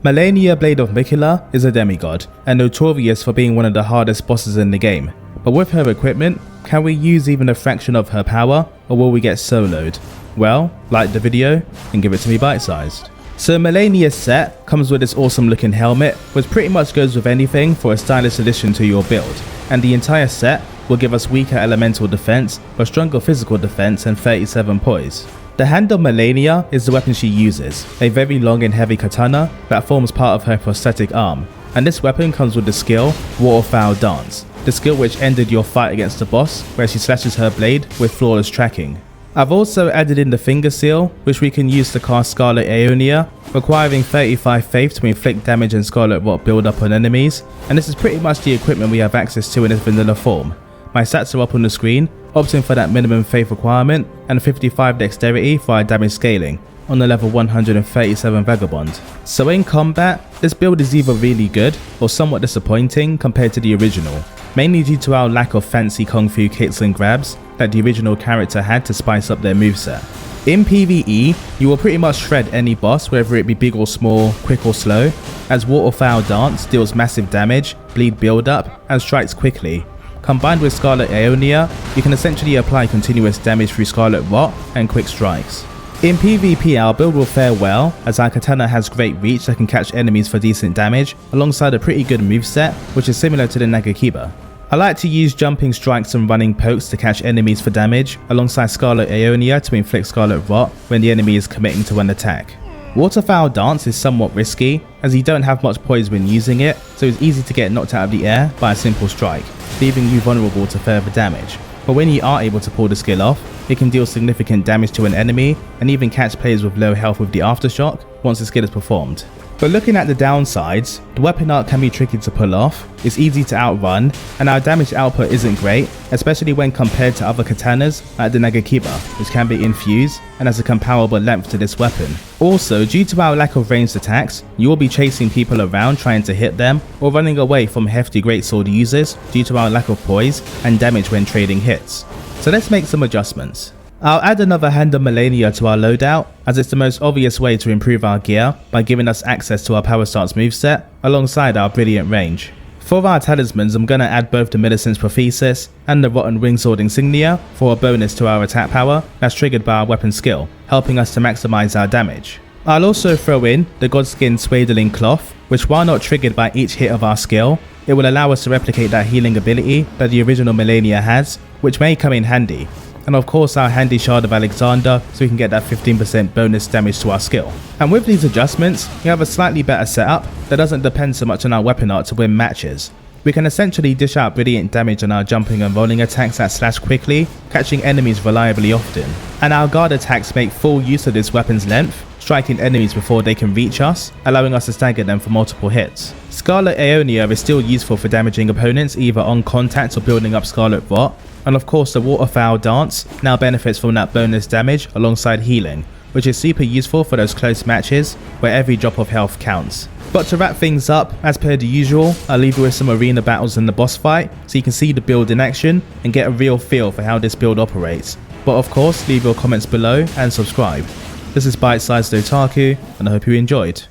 Malenia Blade of Miquella is a demigod and notorious for being one of the hardest bosses in the game. But with her equipment, can we use even a fraction of her power, or will we get soloed? Well, like the video and give it to me bite-sized. So Malenia's set comes with this awesome looking helmet, which pretty much goes with anything for a stylish addition to your build, and the entire set will give us weaker elemental defense but stronger physical defense and 37 poise. The hand of Malenia is the weapon she uses, a very long and heavy katana that forms part of her prosthetic arm, and this weapon comes with the skill Waterfowl Dance, the skill which ended your fight against the boss where she slashes her blade with flawless tracking. I've also added in the finger seal, which we can use to cast Scarlet Aeonia, requiring 35 faith to inflict damage and scarlet rot build up on enemies, and this is pretty much the equipment we have access to in its vanilla form. My stats are up on the screen, opting for that minimum faith requirement and 55 dexterity for our damage scaling on the level 137 Vagabond. So in combat, this build is either really good or somewhat disappointing compared to the original, mainly due to our lack of fancy kung fu kicks and grabs that the original character had to spice up their moveset. In PvE, you will pretty much shred any boss, whether it be big or small, quick or slow, as Waterfowl Dance deals massive damage, bleed build up, and strikes quickly. Combined with Scarlet Aeonia, you can essentially apply continuous damage through Scarlet Rot and quick strikes. In PvP, our build will fare well, as our katana has great reach that can catch enemies for decent damage, alongside a pretty good moveset, which is similar to the Nagakiba. I like to use jumping strikes and running pokes to catch enemies for damage, alongside Scarlet Aeonia to inflict Scarlet Rot when the enemy is committing to an attack. Waterfowl Dance is somewhat risky, as you don't have much poise when using it, so it's easy to get knocked out of the air by a simple strike, leaving you vulnerable to further damage. But when you are able to pull the skill off, it can deal significant damage to an enemy and even catch players with low health with the aftershock once the skill is performed. But looking at the downsides, the weapon art can be tricky to pull off, it's easy to outrun, and our damage output isn't great, especially when compared to other katanas like the Nagakiba, which can be infused and has a comparable length to this weapon. Also, due to our lack of ranged attacks, you will be chasing people around trying to hit them, or running away from hefty greatsword users due to our lack of poise and damage when trading hits. So let's make some adjustments. I'll add another hand of Malenia to our loadout, as it's the most obvious way to improve our gear by giving us access to our power stance moveset alongside our brilliant range. For our talismans, I'm going to add both the Millicent's Prophesis and the Rotten Wingsword Insignia for a bonus to our attack power that's triggered by our weapon skill, helping us to maximize our damage. I'll also throw in the Godskin Swaddling Cloth, which while not triggered by each hit of our skill, it will allow us to replicate that healing ability that the original Malenia has, which may come in handy. And of course our handy Shard of Alexander, so we can get that 15% bonus damage to our skill. And with these adjustments, we have a slightly better setup that doesn't depend so much on our weapon art to win matches. We can essentially dish out brilliant damage on our jumping and rolling attacks that slash quickly, catching enemies reliably often. And our guard attacks make full use of this weapon's length, striking enemies before they can reach us, allowing us to stagger them for multiple hits. Scarlet Aeonia is still useful for damaging opponents either on contact or building up Scarlet Rot, and of course the Waterfowl Dance now benefits from that bonus damage alongside healing, which is super useful for those close matches where every drop of health counts. But to wrap things up, as per the usual, I'll leave you with some arena battles in the boss fight so you can see the build in action and get a real feel for how this build operates. But of course, leave your comments below and subscribe. This is Bite-Sized Otaku, and I hope you enjoyed.